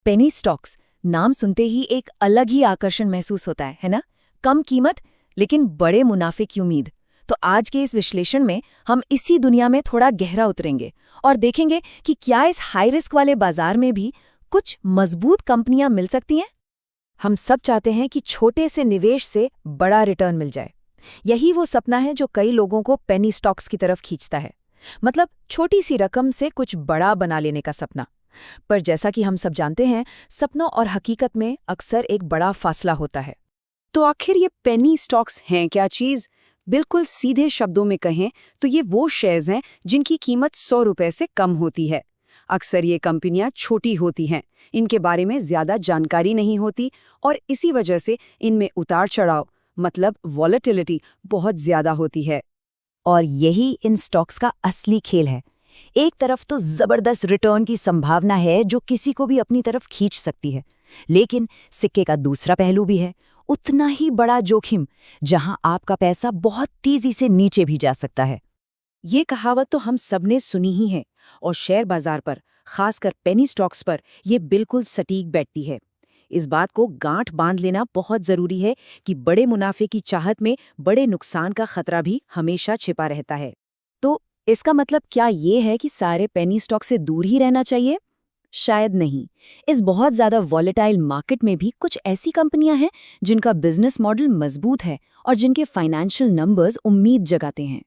Penny stocks, नाम सुनते ही एक अलग ही आकर्षण महसूस होता है ना? कम कीमत लेकिन बड़े मुनाफे की उम्मीद। तो आज के इस विश्लेषण में हम इसी दुनिया में थोड़ा गहरा उतरेंगे और देखेंगे कि क्या इस हाई रिस्क वाले बाजार में भी कुछ मजबूत कंपनियां मिल सकती हैं। हम सब चाहते हैं कि छोटे से निवेश से बड़ा रिटर्न मिल जाए। यही वो सपना है जो कई लोगों को पेनी स्टॉक्स की तरफ खींचता है। मतलब छोटी सी रकम से कुछ बड़ा बना लेने का सपना। पर जैसा कि हम सब जानते हैं, सपनों और हकीकत में अक्सर एक बड़ा फासला होता है। तो आखिर ये पेनी स्टॉक्स हैं क्या चीज़? बिल्कुल सीधे शब्दों में कहें तो ये वो शेयर्स हैं जिनकी कीमत 100 रुपए से कम होती है। अक्सर ये कंपनियां छोटी होती हैं, इनके बारे में ज़्यादा जानकारी नहीं होती और इसी वजह से इनमें उतार चढ़ाव मतलब वॉलेटिलिटी बहुत ज़्यादा होती है। और यही इन स्टॉक्स का असली खेल है। एक तरफ तो जबरदस्त रिटर्न की संभावना है जो किसी को भी अपनी तरफ खींच सकती है, लेकिन सिक्के का दूसरा पहलू भी है, उतना ही बड़ा जोखिम, जहां आपका पैसा बहुत तेजी से नीचे भी जा सकता है। ये कहावत तो हम सबने सुनी ही है और शेयर बाजार पर, खासकर पेनी स्टॉक्स पर, ये बिल्कुल सटीक बैठती है। इस बात को गांठ बांध लेना बहुत जरूरी है कि बड़े मुनाफे की चाहत में बड़े नुकसान का खतरा भी हमेशा छिपा रहता है। तो इसका मतलब क्या ये है कि सारे पेनी स्टॉक से दूर ही रहना चाहिए? शायद नहीं। इस बहुत ज्यादा वॉलेटाइल मार्केट में भी कुछ ऐसी कंपनियां हैं जिनका बिजनेस मॉडल मजबूत है और जिनके फाइनेंशियल नंबर्स उम्मीद जगाते हैं।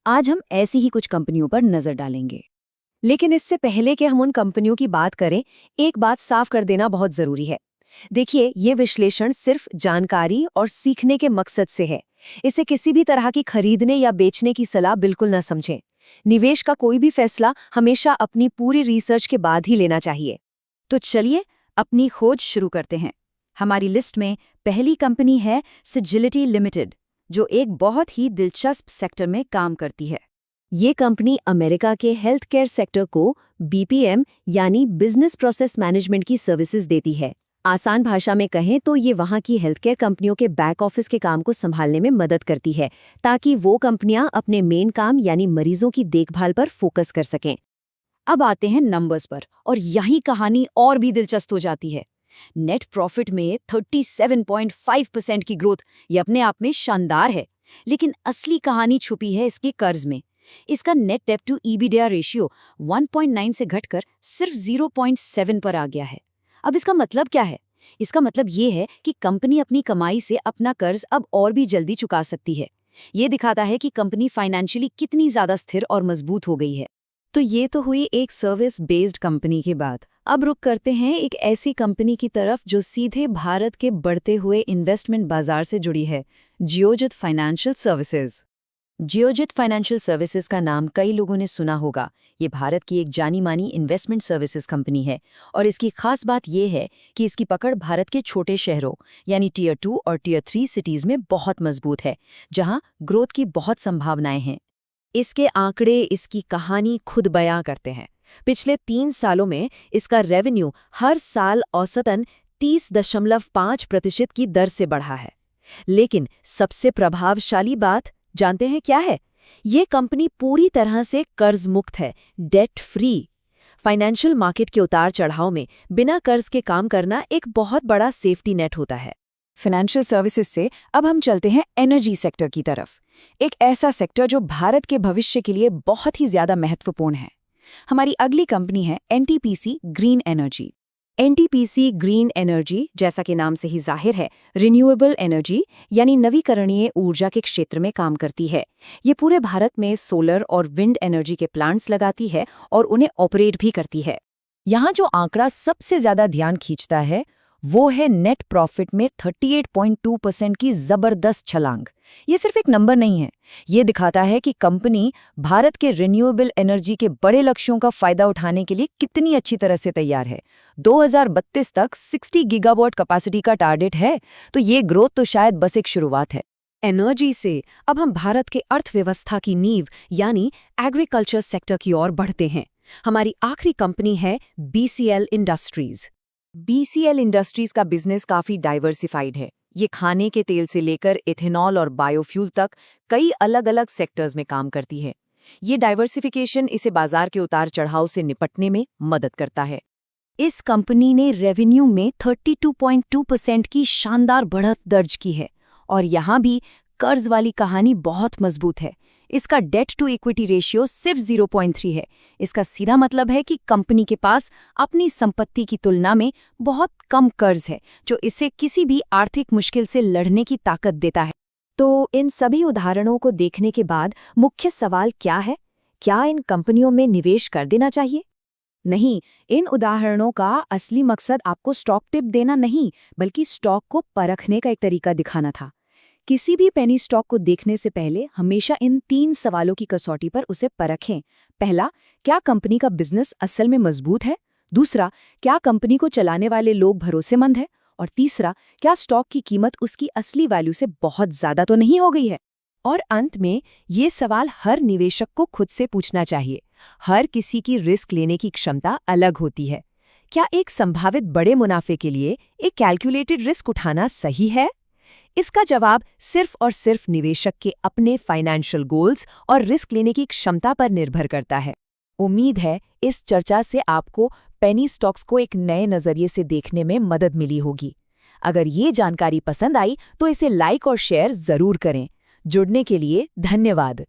आज हम ऐसी ही कुछ कंपनियों पर नजर डालेंगे। लेकिन इससे पहले कि हम उन कंपनियों की बात करें, एक बात साफ कर देना बहुत जरूरी है। देखिए, ये विश्लेषण सिर्फ जानकारी और सीखने के मकसद से है। इसे किसी भी तरह की खरीदने या बेचने की सलाह बिल्कुल न समझें। निवेश का कोई भी फैसला हमेशा अपनी पूरी रिसर्च के बाद ही लेना चाहिए। तो चलिए अपनी खोज शुरू करते हैं। हमारी लिस्ट में पहली कंपनी है सिजिलिटी लिमिटेड, जो एक बहुत ही दिलचस्प सेक्टर में काम करती है। ये कंपनी अमेरिका के हेल्थ केयर सेक्टर को बीपीएम यानी बिजनेस प्रोसेस मैनेजमेंट की सर्विसेज देती है। आसान भाषा में कहें तो ये वहाँ की हेल्थ केयर कंपनियों के बैक ऑफिस के काम को संभालने में मदद करती है, ताकि वो कंपनियां अपने मेन काम यानी मरीजों की देखभाल पर फोकस कर सकें। अब आते हैं नंबर्स पर, और यही कहानी और भी दिलचस्प हो जाती है। नेट प्रॉफिट में 37.5% की ग्रोथ, ये अपने आप में शानदार है। लेकिन असली कहानी छुपी है इसके कर्ज में। इसका नेट डेट टू ईबिडिया रेशियो 1.9 से घटकर सिर्फ 0.7 पर आ गया है। अब इसका मतलब क्या है? इसका मतलब ये है कि कंपनी अपनी कमाई से अपना कर्ज अब और भी जल्दी चुका सकती है। ये दिखाता है कि कंपनी फाइनेंशियली कितनी ज्यादा स्थिर और मजबूत हो गई है। तो ये तो हुई एक सर्विस बेस्ड कंपनी की बात। अब रुक करते हैं एक ऐसी कंपनी की तरफ जो सीधे भारत के बढ़ते हुए इन्वेस्टमेंट बाजार से जुड़ी है, Geojit financial services. Geojit financial services का नाम कई लोगों ने सुना होगा। ये भारत की एक जानी मानी इन्वेस्टमेंट सर्विसेज कंपनी है और इसकी खास बात यह है कि इसकी पकड़ भारत के छोटे शहरों यानी टियर 2 और टियर 3 सिटीज में बहुत मजबूत है, जहां ग्रोथ की बहुत संभावनाएं हैं। इसके आंकड़े इसकी कहानी खुद बयां करते हैं। पिछले 3 सालों में इसका रेवेन्यू हर साल औसतन 30.5% की दर से बढ़ा है। लेकिन सबसे प्रभावशाली बात जानते हैं क्या है? ये कंपनी पूरी तरह से कर्ज मुक्त है, डेट फ्री। फाइनेंशियल मार्केट के उतार चढ़ाव में बिना कर्ज के काम करना एक बहुत बड़ा सेफ्टी नेट होता है। फाइनेंशियल सर्विसेज से अब हम चलते हैं एनर्जी सेक्टर की तरफ। एक ऐसा सेक्टर जो भारत के भविष्य के लिए बहुत ही ज्यादा महत्वपूर्ण है। हमारी अगली कंपनी है NTPC green energy. NTPC green energy, जैसा कि नाम से ही जाहिर है, रिन्यूएबल एनर्जी यानी नवीकरणीय ऊर्जा के क्षेत्र में काम करती है। ये पूरे भारत में सोलर और विंड एनर्जी के प्लांट्स लगाती है और उन्हें ऑपरेट भी करती है। यहाँ जो आंकड़ा सबसे ज्यादा ध्यान खींचता है वो है नेट प्रॉफिट में 38.2% की जबरदस्त छलांग। ये सिर्फ एक नंबर नहीं है, ये दिखाता है कि कंपनी भारत के रिन्यूएबल एनर्जी के बड़े लक्ष्यों का फायदा उठाने के लिए कितनी अच्छी तरह से तैयार है। 2032 तक 60 गीगावाट कैपेसिटी का टारगेट है, तो ये ग्रोथ तो शायद बस एक शुरुआत है। एनर्जी से अब हम भारत के अर्थव्यवस्था की नींव यानी एग्रीकल्चर सेक्टर की ओर बढ़ते हैं। हमारी आखिरी कंपनी है बीसीएल इंडस्ट्रीज। बीसीएल इंडस्ट्रीज का बिजनेस काफी डाइवर्सिफाइड है। ये खाने के तेल से लेकर इथेनॉल और बायोफ्यूल तक कई अलग-अलग सेक्टर्स में काम करती है। ये डाइवर्सिफिकेशन इसे बाजार के उतार चढ़ाव से निपटने में मदद करता है। इस कंपनी ने रेवेन्यू में 32.2% की शानदार बढ़त दर्ज की है और यहाँ भी कर्ज वाली कहानी बहुत मजबूत है। इसका डेट टू इक्विटी रेशियो सिर्फ 0.3 है। इसका सीधा मतलब है कि कंपनी के पास अपनी संपत्ति की तुलना में बहुत कम कर्ज है, जो इसे किसी भी आर्थिक मुश्किल से लड़ने की ताकत देता है। तो इन सभी उदाहरणों को देखने के बाद मुख्य सवाल क्या है? क्या इन कंपनियों में निवेश कर देना चाहिए? नहीं, इन उदाहरणों का असली मकसद आपको स्टॉक टिप देना नहीं, बल्कि स्टॉक को परखने का एक तरीका दिखाना था। किसी भी पेनी स्टॉक को देखने से पहले हमेशा इन 3 सवालों की कसौटी पर उसे परखें। पहला, क्या कंपनी का बिजनेस असल में मजबूत है? दूसरा, क्या कंपनी को चलाने वाले लोग भरोसेमंद हैं? और तीसरा, क्या स्टॉक की कीमत उसकी असली वैल्यू से बहुत ज्यादा तो नहीं हो गई है? और अंत में ये सवाल हर निवेशक को खुद से पूछना चाहिए। हर किसी की रिस्क लेने की क्षमता अलग होती है। क्या एक संभावित बड़े मुनाफे के लिए एक कैलकुलेटेड रिस्क उठाना सही है? इसका जवाब सिर्फ और सिर्फ निवेशक के अपने फाइनेंशियल गोल्स और रिस्क लेने की क्षमता पर निर्भर करता है। उम्मीद है इस चर्चा से आपको पेनी स्टॉक्स को एक नए नजरिए से देखने में मदद मिली होगी। अगर ये जानकारी पसंद आई तो इसे लाइक और शेयर जरूर करें। जुड़ने के लिए धन्यवाद।